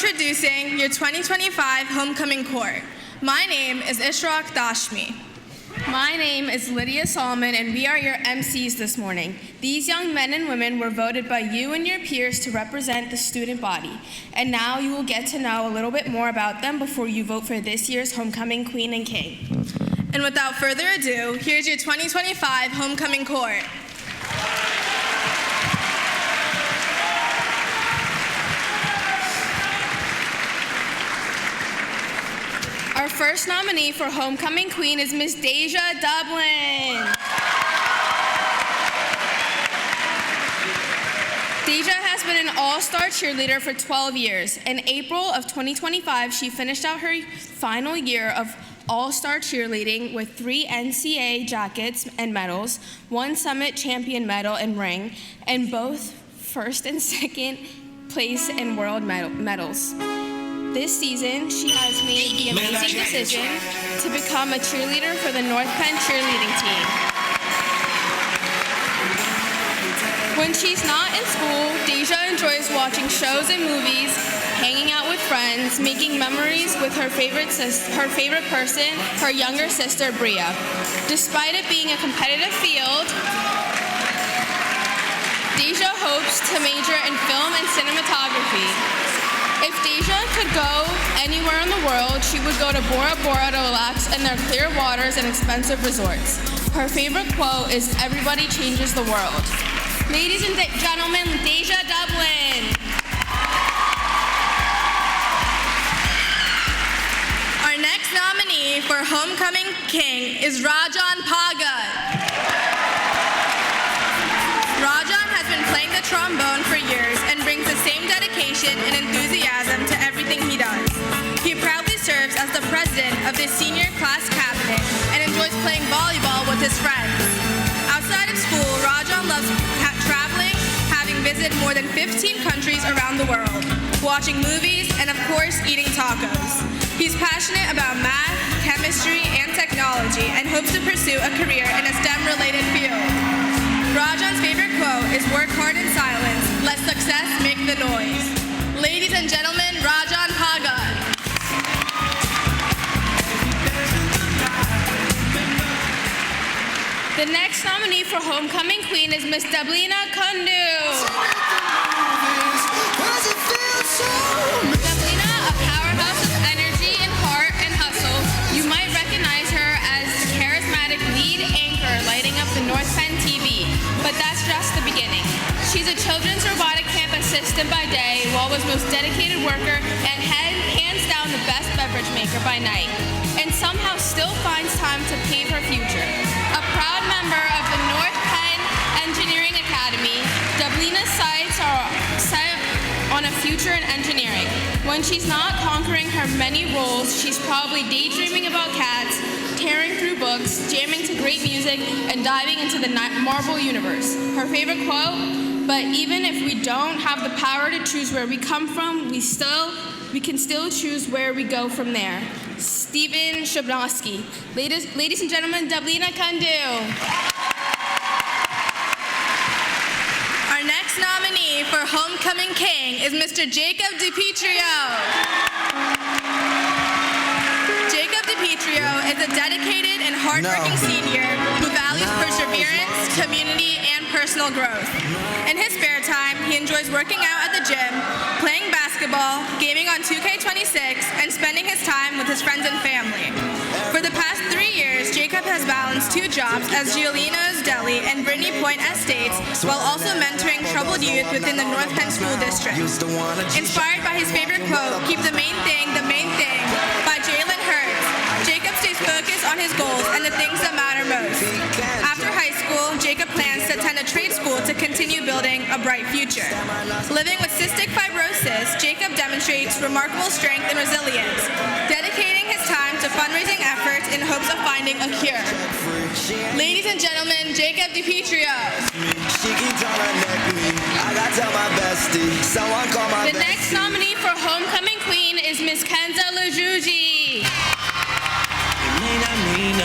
introducing your 2025 Homecoming Court. My name is Ishraq Dashmi. My name is Lydia Solomon, and we are your MCs this morning. These young men and women were voted by you and your peers to represent the student body. And now you will get to know a little bit more about them before you vote for this year's Homecoming Queen and King. And without further ado, here's your 2025 Homecoming Court. Our first nominee for Homecoming Queen is Miss Deja Dublin. Deja has been an all-star cheerleader for 12 years. In April of 2025, she finished out her final year of all-star cheerleading with 3 NCAA jackets and medals, 1 Summit Champion medal and ring, and both first and second place in world medals. This season, she has made the amazing decision to become a cheerleader for the North Penn cheerleading team. When she's not in school, Deja enjoys watching shows and movies, hanging out with friends, making memories with her favorite person, her younger sister, Bria. Despite it being a competitive field, Deja hopes to major in film and cinematography. If Deja could go anywhere in the world, she would go to Bora Bora to relax in their clear waters and expensive resorts. Her favorite quote is, "Everybody changes the world." Ladies and gentlemen, Deja Dublin. Our next nominee for Homecoming King is Rajan Pagat. Rajan has been playing the trombone for years and brings the same dedication and enthusiasm to everything he does. He proudly serves as the president of the senior class cabinet and enjoys playing volleyball with his friends. Outside of school, Rajan loves traveling, having visited more than 15 countries around the world, watching movies, and of course, eating tacos. He's passionate about math, chemistry, and technology and hopes to pursue a career in a STEM-related field. Rajan's favorite quote is, "Work hard in silence, let success make the noise." Ladies and gentlemen, Rajan Pagat. The next nominee for Homecoming Queen is Miss Dablina Kundu. Dablina, a powerhouse of energy and heart and hustle. You might recognize her as the charismatic lead anchor lighting up the North Penn TV, but that's just the beginning. She's a children's robotic camp assistant by day, Wawa's most dedicated worker, and hands down the best beverage maker by night, and somehow still finds time to pave her future. A proud member of the North Penn Engineering Academy, Dablina's sights are set on a future in engineering. When she's not conquering her many roles, she's probably daydreaming about cats, tearing through books, jamming to great music, and diving into the Marvel universe. Her favorite quote, "But even if we don't have the power to choose where we come from, we can still choose where we go from there." Stephen Shabnowski. Ladies and gentlemen, Dablina Kundu. Our next nominee for Homecoming King is Mr. Jacob DiPietro. Jacob DiPietro is a dedicated and hardworking senior who values perseverance, community, and personal growth. In his spare time, he enjoys working out at the gym, playing basketball, gaming on 2K26, and spending his time with his friends and family. For the past 3 years, Jacob has balanced 2 jobs as Giolino's Deli and Brittany Point Estates, while also mentoring troubled youth within the North Penn School District. Inspired by his favorite quote, "Keep the main thing, by Jalen Hurts, Jacob stays focused on his goals and the things that matter most. After high school, Jacob plans to attend a trade school to continue building a bright future. Living with cystic fibrosis, Jacob demonstrates remarkable strength and resilience, dedicating his time to fundraising efforts in hopes of finding a cure. Ladies and gentlemen, Jacob DiPietro. The next nominee for Homecoming Queen is Miss Kenza Lujuji.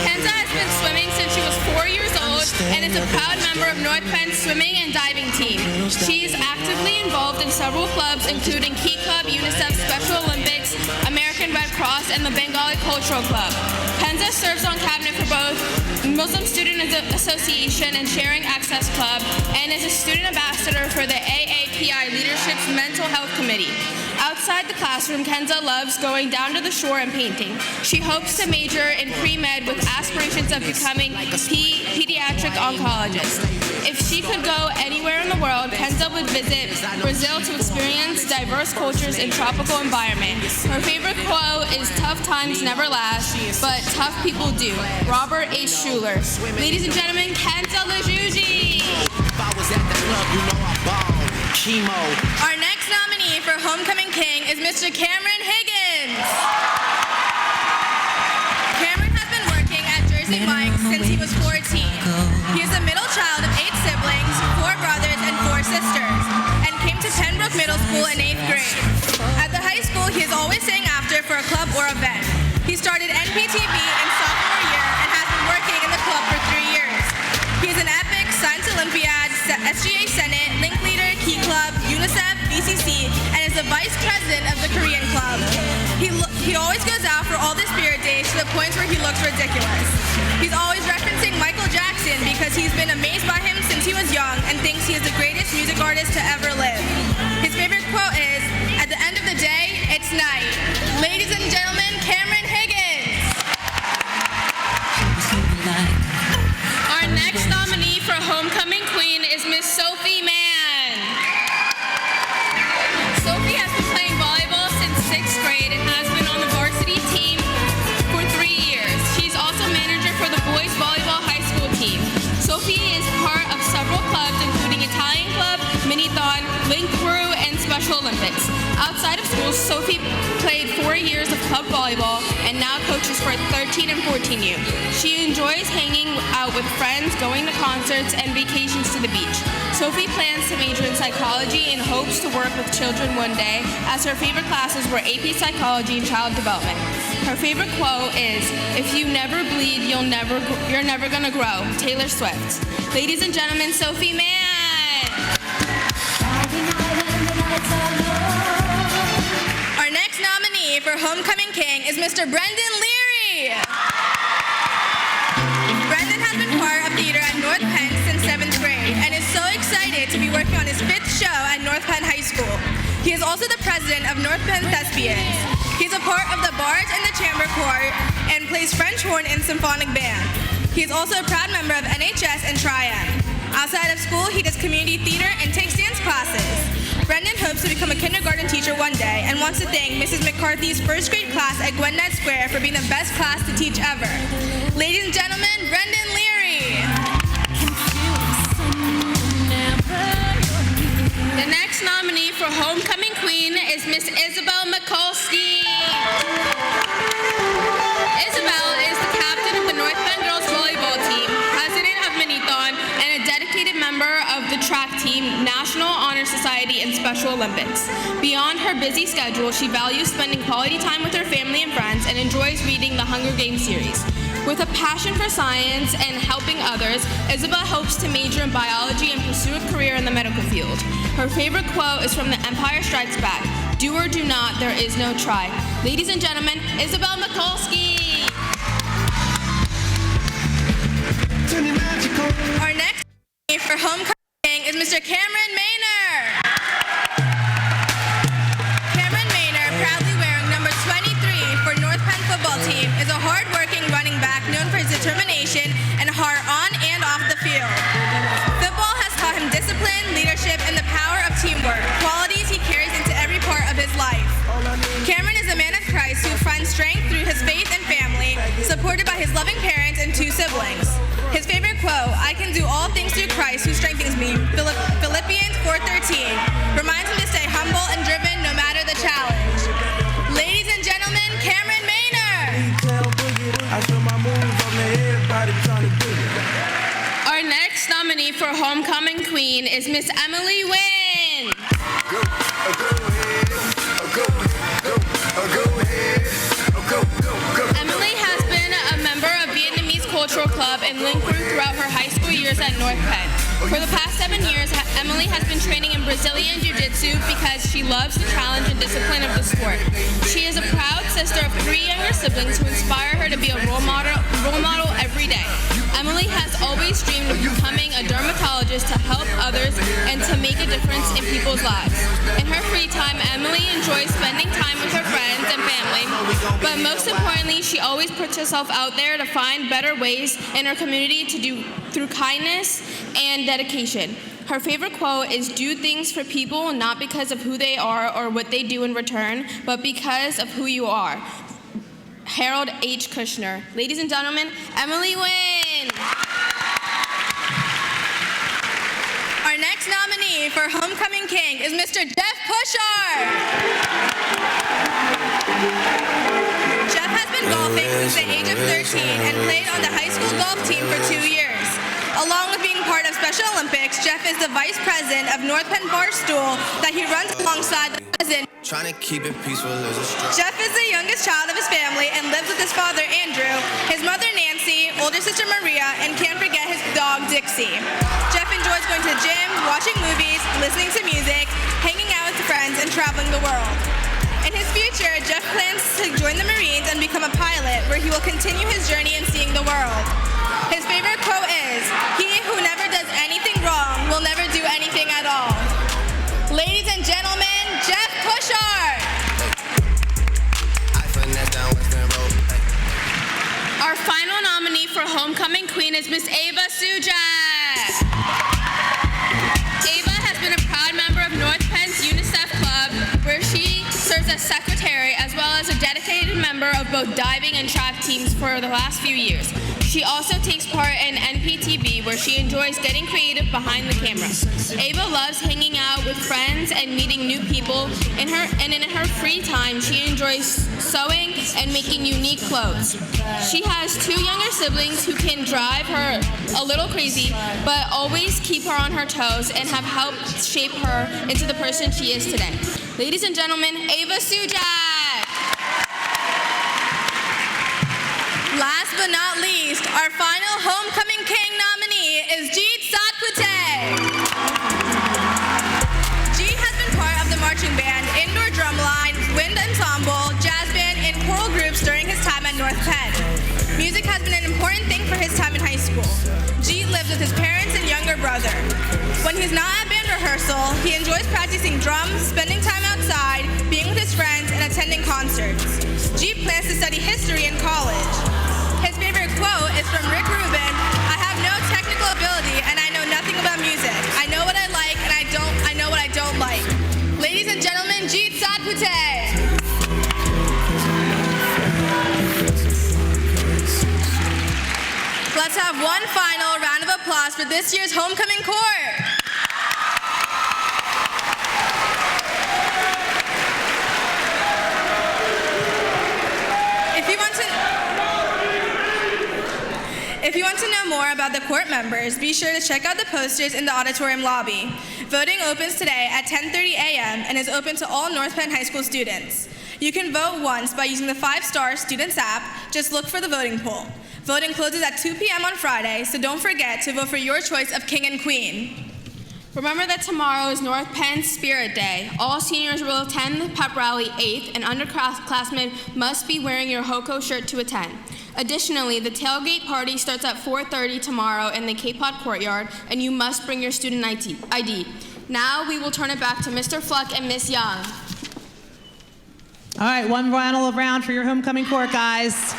Kenza has been swimming since she was 4 years old and is a proud member of North Penn's swimming and diving team. She is actively involved in several clubs, including Key Club, UNICEF Special Olympics, American Red Cross, and the Bengali Cultural Club. Kenza serves on cabinet for both Muslim Student Association and Sharing Access Club, and is a student ambassador for the AAPI Leadership's Mental Health Committee. Outside the classroom, Kenza loves going down to the shore and painting. She hopes to major in pre-med with aspirations of becoming a pediatric oncologist. If she could go anywhere in the world, Kenza would visit Brazil to experience diverse cultures and tropical environment. Her favorite quote is, "Tough times never last, but tough people do." Robert H. Schuler. Ladies and gentlemen, Kenza Lajuji. If I was at the club, you know I balled. Chemo. Our next nominee for Homecoming King is Mr. Cameron Higgins. Cameron has been working at Jersey Mike's since he was 14. He is the middle child of 8 siblings, 4 brothers, and 4 sisters, and came to Pembroke Middle School in 8th grade. At the high school, he is always staying after for a club or event. He started NPTV in sophomore year and has been working in the club for 3 years. He is an epic Science Olympiad, SGA Senate, Link Leader, Key Club, UNICEF, BCC, and is the Vice President of the Korean Club. He always goes out for all the spirit days to the points where he looks ridiculous. He's always referencing Michael Jackson because he's been amazed by him since he was young and thinks he is the greatest music artist to ever live. His favorite quote is, "At the end of the day, it's night." Ladies and gentlemen, Cameron Higgins. Our next nominee for Homecoming Queen is Miss Sophie Mann. Sophie has been playing volleyball since 6th grade and has been on the varsity team for 3 years. She's also manager for the boys volleyball high school team. Sophie is part of several clubs, including Italian Club, Minithon, Link Crew, and Special Olympics. Outside of school, Sophie played 4 years of club volleyball and now coaches for 13 and 14U. She enjoys hanging out with friends, going to concerts, and vacations to the beach. Sophie plans to major in psychology and hopes to work with children one day, as her favorite classes were AP Psychology and Child Development. Her favorite quote is, "If you never bleed, you're never gonna grow." Taylor Swift. Ladies and gentlemen, Sophie Mann. Our next nominee for Homecoming King is Mr. Brendan Leary. Brendan has been part of theater at North Penn since 7th grade and is so excited to be working on his 5th show at North Penn High School. He is also the president of North Penn Thespians. He's a part of the Barge and the Chamber Court and plays French horn in symphonic band. He is also a proud member of NHS and Tri-M. Outside of school, he does community theater and takes dance classes. Brendan hopes to become a kindergarten teacher one day and wants to thank Mrs. McCarthy's 1st grade class at Gwinnett Square for being the best class to teach ever. Ladies and gentlemen, Brendan Leary. The next nominee for Homecoming Queen is Miss Isabel Mikulski. Isabel is the captain of the North Penn Girls Volleyball team, president of Minithon, and a dedicated member of the track team, National Honor Society, and Special Olympics. Beyond her busy schedule, she values spending quality time with her family and friends and enjoys reading the Hunger Games series. With a passion for science and helping others, Isabel hopes to major in biology and pursue a career in the medical field. Her favorite quote is from The Empire Strikes Back, "Do or do not, there is no try." Ladies and gentlemen, Isabel Mikulski. Our next nominee for Homecoming is Mr. Cameron Maynor. Cameron Maynor, proudly wearing number 23 for North Penn football team, is a hard-working running back known for his determination and heart on and off the field. Football has taught him discipline, leadership, and the power of teamwork, qualities he carries into every part of his life. Cameron is a man of Christ who finds strength through his faith and family, supported by his loving parents and 2 siblings. His favorite quote, "I can do all things through Christ who strengthens me," Philippians 4:13, reminds him to stay humble and driven no matter the challenge. Ladies and gentlemen, Cameron Maynor. Our next nominee for Homecoming Queen is Miss Emily Nguyen. Emily has been a member of Vietnamese culture Cultural Club and Link grew throughout her high school years at North Penn. For the past 7 years, Emily has been training in Brazilian Jiu-Jitsu because she loves the challenge and discipline of the sport. She is a proud sister of 3 younger siblings who inspire her to be a role model every day. Emily has always dreamed of becoming a dermatologist to help others and to make a difference in people's lives. In her free time, Emily enjoys spending time with her friends and family, but most importantly, she always puts herself out there to find better ways in her community to do through kindness and dedication. Her favorite quote is, "Do things for people not because of who they are or what they do in return, but because of who you are." Harold H. Kushner. Ladies and gentlemen, Emily Wynn. Our next nominee for Homecoming King is Mr. Jeff Pushar. Jeff has been golfing since the age of 13 and played on the high school golf team for 2 years. Along with being part of Special Olympics, Jeff is the vice president of North Penn Barstool that he runs alongside the president. Trying to keep it peaceful as a struggle. Jeff is the youngest child of his family and lives with his father, Andrew, his mother, Nancy, older sister, Maria, and can't forget his dog, Dixie. Jeff enjoys going to the gym, watching movies, listening to music, hanging out with friends, and traveling the world. In his future, Jeff plans to join the Marines and become a pilot, where he will continue his journey in seeing the world. His favorite quote is, "He who never does anything wrong will never do anything at all." Ladies and gentlemen, Jeff Pushar. I finesse down Western Road. Our final nominee for Homecoming Queen is Miss Ava Sujak. Ava has been a proud member of North Penn's UNICEF Club, where she serves as secretary as well as a dedicated member of both diving and track teams for the last few years. She also takes part in NPTV, where she enjoys getting creative behind the camera. Ava loves hanging out with friends and meeting new people. In her free time, she enjoys sewing and making unique clothes. She has 2 younger siblings who can drive her a little crazy, but always keep her on her toes and have helped shape her into the person she is today. Ladies and gentlemen, Ava Sujak. Last but not least, our final Homecoming King nominee is Jeet Satpute. Jeet has been part of the marching band, indoor drumline, wind ensemble, jazz band, and choral groups during his time at North Penn. Music has been an important thing for his time in high school. Jeet lives with his parents and younger brother. When he's not at band rehearsal, he enjoys practicing drums, spending time outside, being with his friends, and attending concerts. Jeet plans to study history in college. His favorite quote is from Rick Rubin, "I have no technical ability and I know nothing about music. I know what I like and I know what I don't like." Ladies and gentlemen, Jeet Satpute. Let's have one final round of applause for this year's Homecoming Court. If you want to know more about the court members, be sure to check out the posters in the auditorium lobby. Voting opens today at 10:30 a.m. and is open to all North Penn High School students. You can vote once by using the 5-Star Students app. Just look for the voting poll. Voting closes at 2 p.m. on Friday, so don't forget to vote for your choice of king and queen. Remember that tomorrow is North Penn Spirit Day. All seniors will attend the pep rally 8th, and underclassmen must be wearing your HOCO shirt to attend. Additionally, the tailgate party starts at 4:30 tomorrow in the K-Pod courtyard, and you must bring your student ID. Now we will turn it back to Mr. Fluck and Miss Young. All right, one final round for your homecoming court, guys.